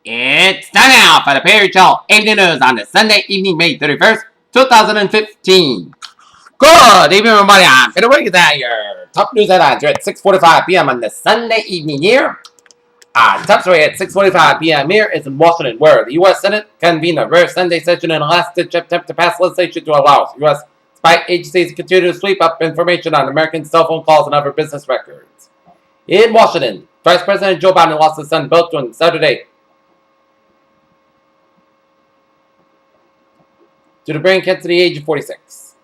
It's time now for the Perry Channel Evening News on the Sunday evening, May 31st, 2015. Good evening, everybody. I'm Peter Wiggins at your top news headlines here at 6:45 p.m. on the Sunday evening here. Top story at 6:45 p.m. here is in Washington, where the U.S. Senate convened a rare Sunday session in a last-ditch attempt to pass legislation to allow U.S. spy agencies to continue to sweep up information on American cell phone calls and other business records. In Washington, Vice President Joe Biden lost his son Bill on Saturday due to brain cancer at the age of 46.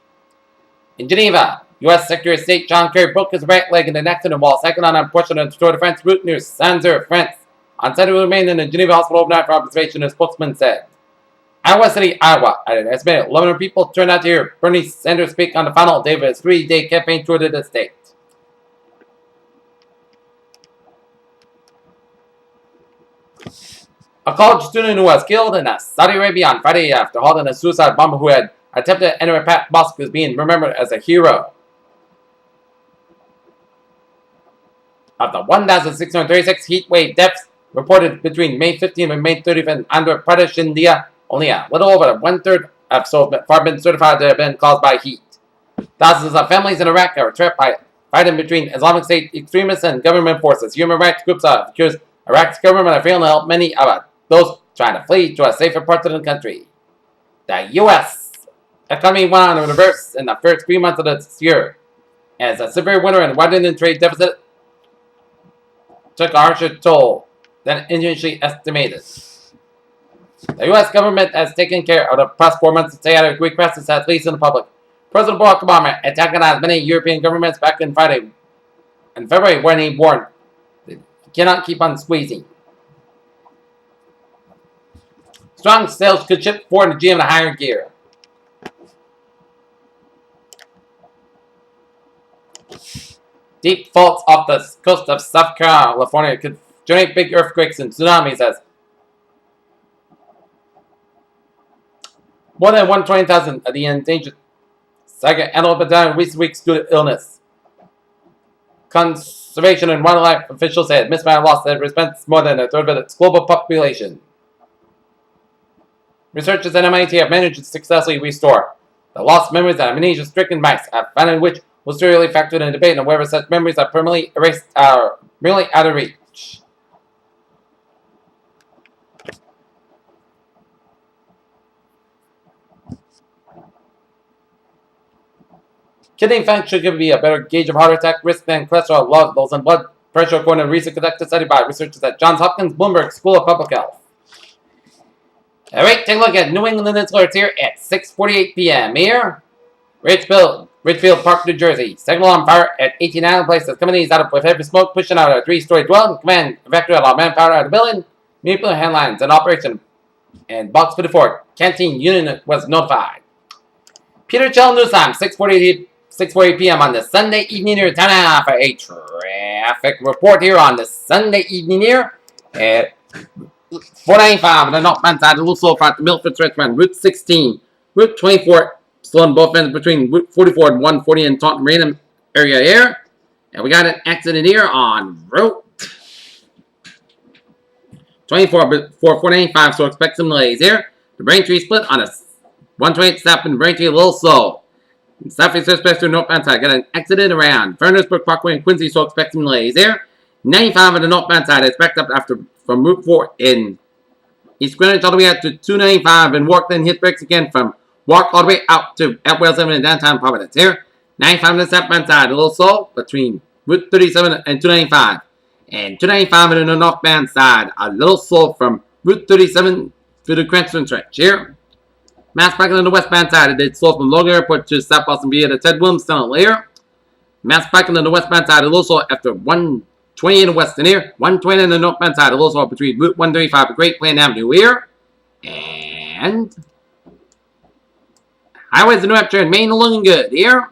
In Geneva, U.S. Secretary of State John Kerry broke his right leg in an accident while cycling on a portion of the Tour de France route near Saint-Nazaire, France. On Saturday, he remained in the Geneva hospital overnight for observation, a spokesman said. Iowa City, Iowa, an estimated 1,100 people turned out to hear Bernie Sanders speak on the final day of his three-day campaign tour to the state. A college student who was killed in Saudi Arabia on Friday after halting a suicide bomber who had attempted to enter a mosque is being remembered as a hero. Of the 1,636 heat wave deaths reported between May 15th and May 30th in Andhra Pradesh, India, only a little over one-third have so far been certified to have been caused by heat. Thousands of families in Iraq are trapped by fighting between Islamic State extremists and government forces. Human rights groups have accused Iraq's government of failing to help many of those trying to flee to a safer part of the country. The U.S. economy went on in reverse in the first 3 months of this year, as a severe winter and widening trade deficit took a harsher toll than initially estimated. The U.S. government has taken care of the past 4 months to stay out of Greek crisis, at least in the public. President Barack Obama antagonized many European governments back in February when he warned that he cannot keep on squeezing. Strong sales could shift Ford and GM to higher gear. Deep faults off the coast of South California could generate big earthquakes and tsunamis as more than 120,000 of the endangered Saga antelope died in recent weeks due to illness. Conservation and wildlife officials said Miss Man lost that represents more than a third of its global population. Researchers at MIT have managed to successfully restore the lost memories of amnesia-stricken mice, a finding which was serially factored in debate on whether such memories are permanently erased or merely out of reach. Kidney function could be a better gauge of heart attack risk than cholesterol levels and blood pressure, according to a recent conducted study by researchers at Johns Hopkins Bloomberg School of Public Health. Alright, take a look at New England alerts here at 6:48 p.m. here. Ridgefield Park, New Jersey. Signal on fire at 18 Island Place. The company is out with heavy smoke, pushing out a 3-story dwelling. Command evacuate all manpower out of the building. Nuclear handlines in operation. And Box 54 Canteen Unit was notified. Peter Chell News Time, 6:48 p.m. on the Sunday evening here. Time now for a traffic report here on the Sunday evening here at 495 on the northbound side, a little slow front, the Milford Stretch from Route 16, Route 24, still on both ends between Route 44 and 140 in Taunton Random area here. And we got an accident here on Route 24 before 495, so expect some delays here. The Braintree split on a 128 stop in Braintree, a little slow. Southeast Express to northbound side, got an accident around Furnaceburg Parkway and Quincy, so expect some delays there. 95 on the northbound side, it's backed up from Route 4 in East Greenwich all the way out to 295 and Wark, then hit brakes again from Wark all the way out to Atwell 7 in downtown Providence here. 95 on the southbound side, a little slow between Route 37 and 295. And 295 on the northbound side, a little slow from Route 37 to the Cranston stretch here. Mass parking on the westbound side, it did slow from Logan Airport to South Boston via the Ted Williams Tunnel layer. Mass parking on the westbound side, a little slow after 120 in the western here. 120 on the northbound side, a little slow between Route 135 and Great Plain Avenue here. And highways in New Hampshire and Maine are looking good here.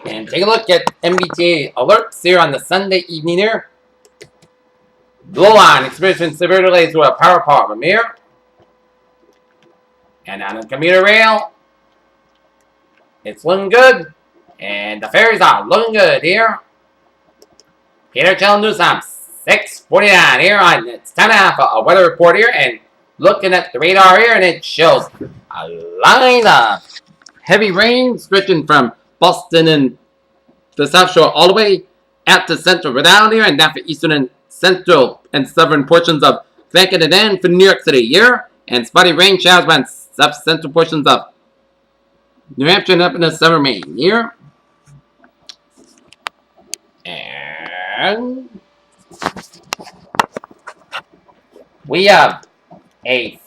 And take a look at MBTA alerts here on the Sunday evening here. Blue line experiencing severe delays with a power problem here. And on the commuter rail, it's looking good. And the ferries are looking good here. Peter Channel News Time, 6:49 here on It's Time to have a weather report here, and looking at the radar here, and it shows a line of heavy rain stretching from Boston and the South Shore all the way out to central Rhode Island here, and down for eastern and central and southern portions of Connecticut and then for New York City here, and spotty rain showers around central portions of New Hampshire and up in the southern Maine here. And we have a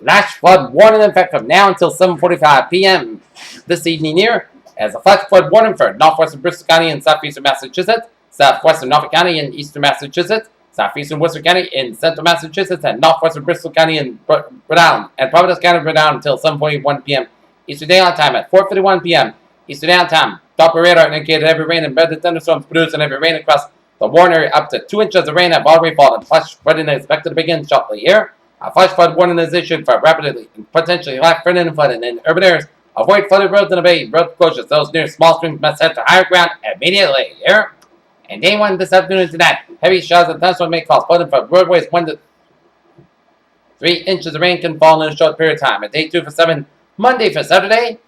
flash flood warning in effect from now until 7:45 p.m. this evening here, as a flash flood warning for northwestern Bristol County in southeastern Massachusetts, southwestern Norfolk County in eastern Massachusetts, southeastern Worcester County in central Massachusetts, and northwestern Bristol County in Rhode Island, and Providence County, Rhode Island until 7:41 p.m. Eastern Daylight Time at 4:51 p.m. Eastern Daylight Time. Doppler radar indicated heavy rain and weather thunderstorms produced and heavy rain across the warning area. Up to 2 inches of rain have already fallen. Flash flooding is expected to begin shortly here. A flash flood warning is issued for rapidly and potentially flooding and flooding in urban areas. Avoid flooded roads and obey road closures. Those near small streams must head to higher ground immediately here. And day 1 this afternoon and tonight, heavy showers and thunderstorms may cause flooding for roadways. 1 to 3 inches of rain can fall in a short period of time. And day 2 for 7, Monday for Saturday,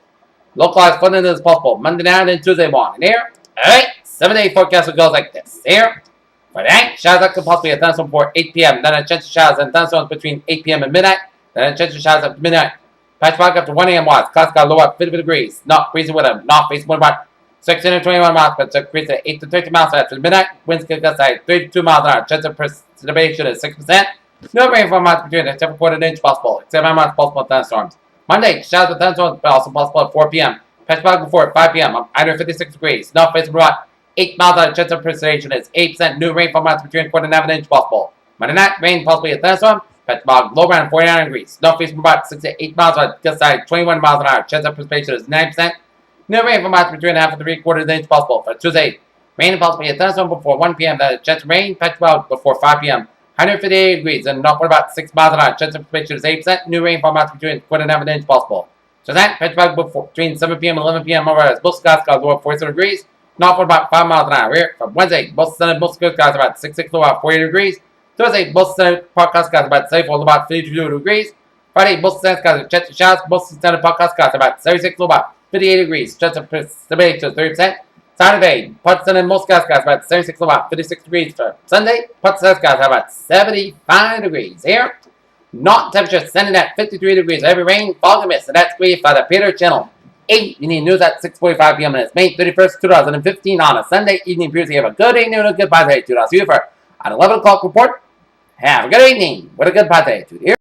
localized flooding is possible Monday night and Tuesday morning here. Alright, 7-day forecast will go like this here. For tonight, showers that could possibly a thunderstorm before 8 p.m. Then a chance of showers and thunderstorms between 8 p.m. and midnight. Then a chance of showers after midnight. Patch fog up to 1 a.m. watts. Clouds got low at 50 degrees. Not freezing with a north facing wind about 621 miles, but increase to 8 to 30 miles after midnight. Winds can gust at 32 miles an hour. Chance of precipitation is 6%. No rainfall amounts between a 7/4 inch possible, except amounts possible thunderstorms. Monday, showers with thunderstorms also possible at 4 p.m. Patch fog before 5 p.m. 156 degrees. North facing about 8 miles an hour. Chance of precipitation is 8%. New rainfall amounts between 1/4 and 1 inch possible. Monday night, rain possibly a thunderstorm. Patch fog low around 49 degrees. North facing about 6 to 8 miles an hour. Gust at 21 miles an hour. Chance of precipitation is 9%. No rainfall amounts between 1/2 and 3/4 inch possible. For Tuesday, rain possibly a thunderstorm before 1 p.m. Then a chance of rain. Patch fog before 5 p.m. 158 degrees and north about 6 miles an hour. Chance of precipitation is 8%. New rainfall amounts between 1/4 and 1 inch possible. So that patch fog between 7 p.m. and 11 p.m. over as most skies got lower 47 degrees. North about 5 miles an hour. Here for Wednesday, most sunny, most good skies about 66 low about 48 degrees. Thursday, most sunny podcast skies about 74 low about 52 degrees. Friday, most sunny skies with chance of showers. Most sunny podcast skies about 76 low about 58 degrees. Chance of precipitation is 30%. Saturday, part sunny, most skies about 76 low about 56 degrees. For Sunday, part sunny skies about 75 degrees. Here, north temperature sending at 53 degrees. Heavy rain, fog and mist. And that's great for the Peter Channel 8 evening news at 6:45 p.m. and it's May 31st, 2015 on a Sunday evening. Appears you have a good evening and a good bad day. I'll see you for an 11 o'clock report. Have a good evening with a good bad day. Here.